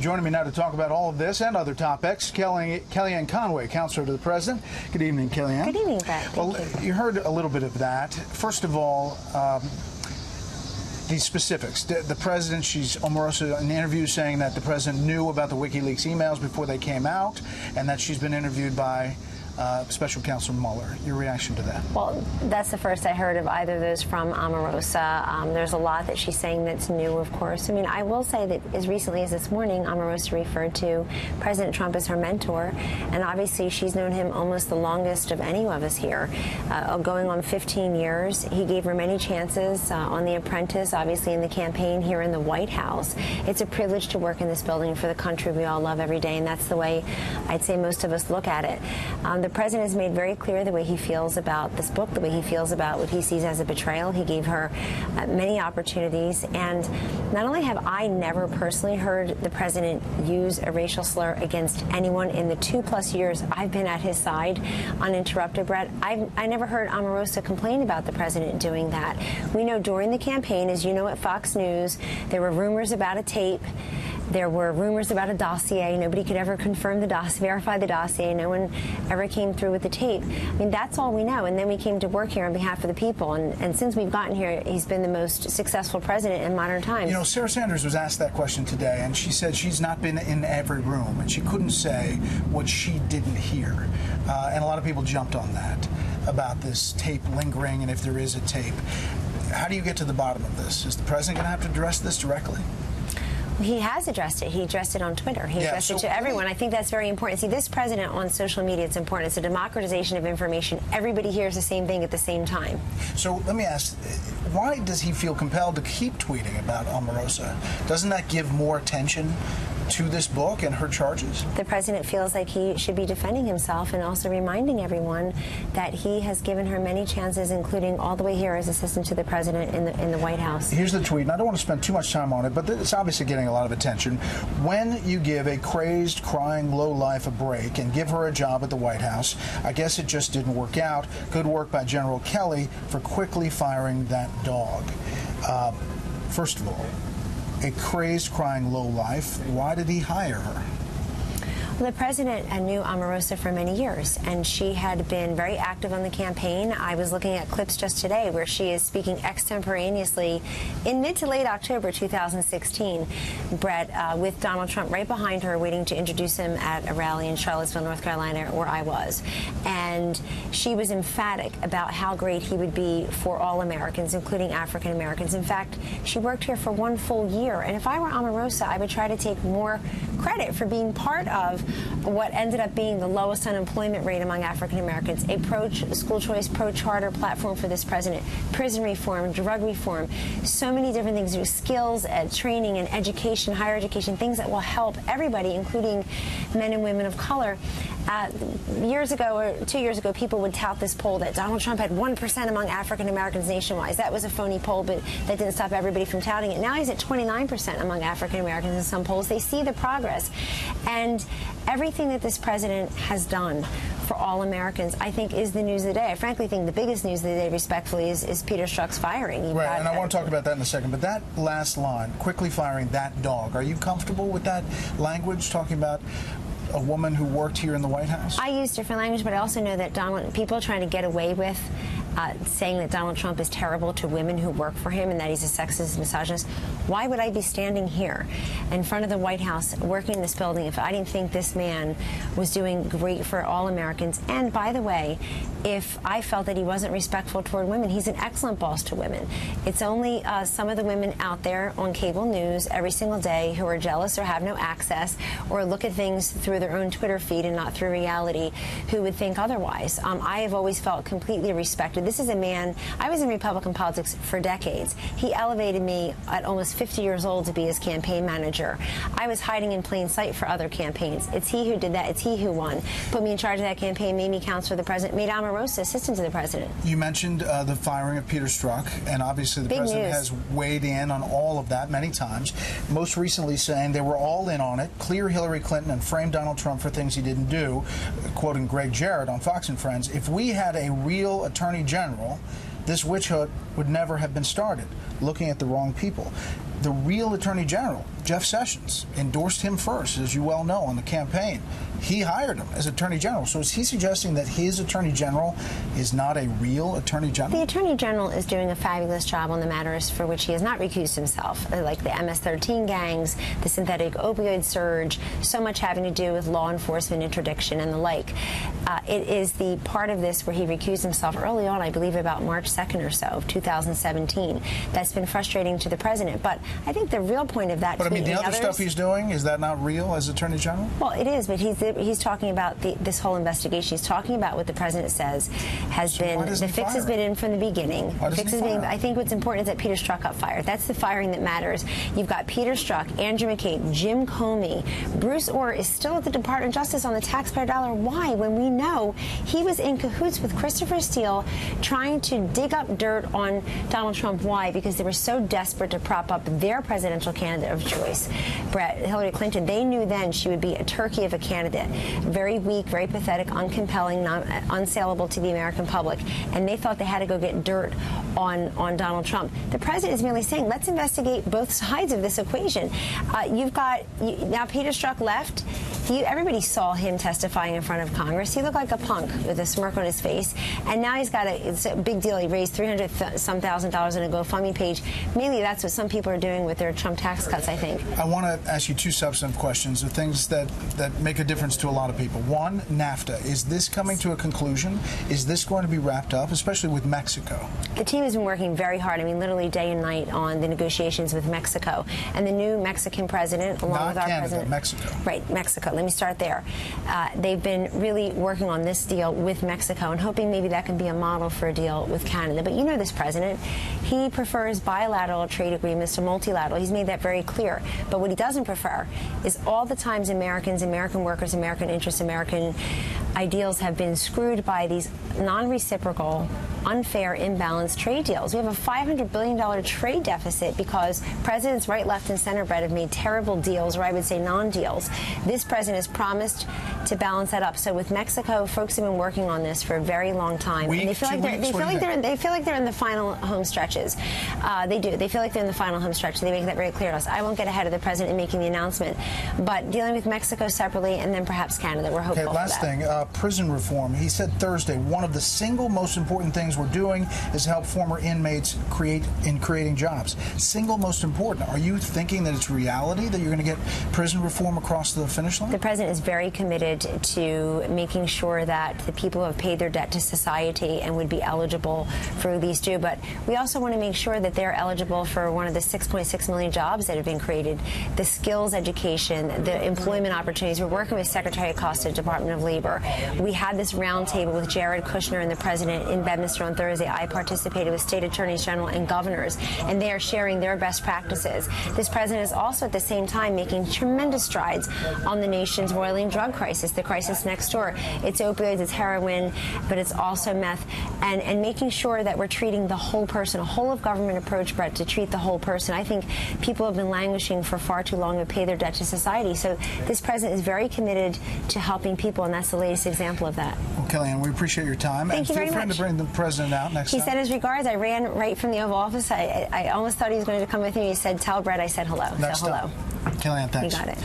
Joining me now to talk about all of this and other topics, Kellyanne Conway, counselor to the president. Good evening, Kellyanne. Good evening, Brett. Well, you heard a little bit of that. First of all, these specifics. The president, she's Omarosa in an interview saying that the president knew about the WikiLeaks emails before they came out, and that she's been interviewed by Special Counsel Mueller. Your reaction to that? Well, that's the first I heard of either of those from Omarosa. There's a lot that she's saying that's new, of course. I mean, I will say that as recently as this morning, Omarosa referred to President Trump as her mentor, and obviously she's known him almost the longest of any of us here, going on 15 years. He gave her many chances on The Apprentice, obviously in the campaign here in the White House. It's a privilege to work in this building for the country we all love every day, and that's the way I'd say most of us look at it. The president has made very clear the way he feels about this book, the way he feels about what he sees as a betrayal. He gave her many opportunities, and not only have I never personally heard the president use a racial slur against anyone in the 2+ years I've been at his side uninterrupted, Brett, I never heard Omarosa complain about the president doing that. We know during the campaign, as you know at Fox News, there were rumors about a tape. There were rumors about a dossier. Nobody could ever confirm the dossier, verify the dossier. No one ever came through with the tape. I mean, that's all we know. And then we came to work here on behalf of the people. And since we've gotten here, he's been the most successful president in modern times. You know, Sarah Sanders was asked that question today, and she said she's not been in every room, and she couldn't say what she didn't hear. And a lot of people jumped on that, about this tape lingering and if there is a tape. How do you get to the bottom of this? Is the president going to have to address this directly? He has addressed it. He addressed it on Twitter. He addressed it to everyone. I think that's very important. See, this president on social media, it's important. It's a democratization of information. Everybody hears the same thing at the same time. So let me ask, why does he feel compelled to keep tweeting about Omarosa? Doesn't that give more attention to this book and her charges? The president feels like he should be defending himself and also reminding everyone that he has given her many chances, including all the way here as assistant to the president in the White House. Here's the tweet, and I don't want to spend too much time on it, but it's obviously getting a lot of attention. When you give a crazed, crying lowlife a break and give her a job at the White House, I guess it just didn't work out. Good work by General Kelly for quickly firing that dog. First of all, a crazed, crying lowlife. Why did he hire her? Well, the president knew Omarosa for many years, and she had been very active on the campaign. I was looking at clips just today where she is speaking extemporaneously in mid to late October 2016, Brett, with Donald Trump right behind her, waiting to introduce him at a rally in Charlottesville, North Carolina, where I was. And she was emphatic about how great he would be for all Americans, including African Americans. In fact, she worked here for 1 full year. And if I were Omarosa, I would try to take more credit for being part of what ended up being the lowest unemployment rate among African Americans, a pro-school choice, pro-charter platform for this president, prison reform, drug reform, so many different things, skills, training and education, higher education, things that will help everybody, including men and women of color. Years ago, or 2 years ago, people would tout this poll that Donald Trump had 1% among African Americans nationwide. That was a phony poll, but that didn't stop everybody from touting it. Now he's at 29% among African Americans in some polls. They see the progress. And everything that this president has done for all Americans, I think, is the news of the day. I frankly think the biggest news of the day, respectfully, is Peter Strzok's firing. Right, and I want to talk about that in a second, but that last line, quickly firing that dog, are you comfortable with that language, talking about a woman who worked here in the White House? I use different language, but I also know that people are trying to get away with saying that Donald Trump is terrible to women who work for him and that he's a sexist, misogynist. Why would I be standing here in front of the White House working in this building if I didn't think this man was doing great for all Americans? And by the way, if I felt that he wasn't respectful toward women, he's an excellent boss to women. It's only some of the women out there on cable news every single day who are jealous or have no access or look at things through their own Twitter feed and not through reality who would think otherwise. I have always felt completely respected. This is a man, I was in Republican politics for decades. He elevated me at almost 50 years old to be his campaign manager. I was hiding in plain sight for other campaigns. It's he who did that. It's he who won. Put me in charge of that campaign, made me counselor to the president, made Omarosa assistant to the president. You mentioned the firing of Peter Strzok, and obviously the president has weighed in on all of that many times, most recently saying they were all in on it, clear Hillary Clinton and frame Donald Trump for things he didn't do, quoting Greg Jarrett on Fox and Friends. If we had a real attorney general, this witch hunt would never have been started, looking at the wrong people. The real attorney general Jeff Sessions endorsed him first, as you well know, on the campaign. He hired him as Attorney General. So is he suggesting that his Attorney General is not a real Attorney General? The Attorney General is doing a fabulous job on the matters for which he has not recused himself, like the MS-13 gangs, the synthetic opioid surge, so much having to do with law enforcement interdiction and the like. It is the part of this where he recused himself early on, I believe about March 2nd or so of 2017. That's been frustrating to the president. But I think the real point of that But I mean, the other stuff he's doing, is that not real as Attorney General? Well, it is, but he's talking about this whole investigation. He's talking about what the president says has been, the fix has been in from the beginning. Why doesn't he fire him? I think what's important is that Peter Strzok got fired. That's the firing that matters. You've got Peter Strzok, Andrew McCabe, Jim Comey. Bruce Orr is still at the Department of Justice on the taxpayer dollar. Why? When we know he was in cahoots with Christopher Steele trying to dig up dirt on Donald Trump. Why? Because they were so desperate to prop up their presidential candidate of choice, Hillary Clinton. They knew then she would be a turkey of a candidate. Very weak, very pathetic, uncompelling, unsaleable to the American public. And they thought they had to go get dirt on Donald Trump. The president is merely saying, let's investigate both sides of this equation. Now Peter Strzok left. Everybody saw him testifying in front of Congress. He looked like a punk with a smirk on his face. And now it's a big deal. He raised $300,000 on a GoFundMe page. Mainly that's what some people are doing with their Trump tax cuts, I think. I want to ask you two substantive questions, the things that make a difference to a lot of people. One, NAFTA. Is this coming to a conclusion? Is this going to be wrapped up, especially with Mexico? The team has been working very hard, I mean, literally day and night on the negotiations with Mexico. And the new Mexican president, along with our president... Mexico. Right, Mexico. Let me start there. They've been really working on this deal with Mexico and hoping maybe that can be a model for a deal with Canada. But you know this president, he prefers bilateral trade agreements to multilateral. He's made that very clear. But what he doesn't prefer is all the times Americans, American workers, American interests, American ideals have been screwed by these non-reciprocal, unfair, imbalanced trade deals. We have a $500 billion trade deficit because presidents right, left, and center, Brett, have made terrible deals, or I would say non-deals. This president has promised to balance that up. So with Mexico, folks have been working on this for a very long time. And they feel like they're in the final home stretches. They do. They feel like they're in the final home stretch. They make that very clear to us. I won't get ahead of the president in making the announcement, but dealing with Mexico separately and then perhaps Canada, we're hopeful for that. Last thing, prison reform. He said Thursday, one of the single most important things we're doing is to help former inmates creating jobs. Single most important. Are you thinking that it's reality that you're going to get prison reform across the finish line? The president is very committed to making sure that the people who have paid their debt to society and would be eligible for release do. But we also want to make sure that they're eligible for one of the 6.6 million jobs that have been created, the skills education, the employment opportunities. We're working with Secretary Acosta, Department of Labor. We had this roundtable with Jared Kushner and the president in Bedminster on Thursday. I participated with state attorneys general and governors, and they are sharing their best practices. This president is also at the same time making tremendous strides on the nation's roiling drug crisis, the crisis next door. It's opioids, it's heroin, but it's also meth, and making sure that we're treating the whole person, a whole of government approach, Brett, to treat the whole person. I think people have been languishing for far too long to pay their debt to society. So this president is very committed to helping people, and that's the latest example of that. Well, Kellyanne, we appreciate your time. Thank you very much. Feel free to bring the president out next time. He said his regards. I ran right from the Oval Office. I almost thought he was going to come with me. He said, tell Brett I said hello. Next so hello. Kellyanne, thanks. You got it.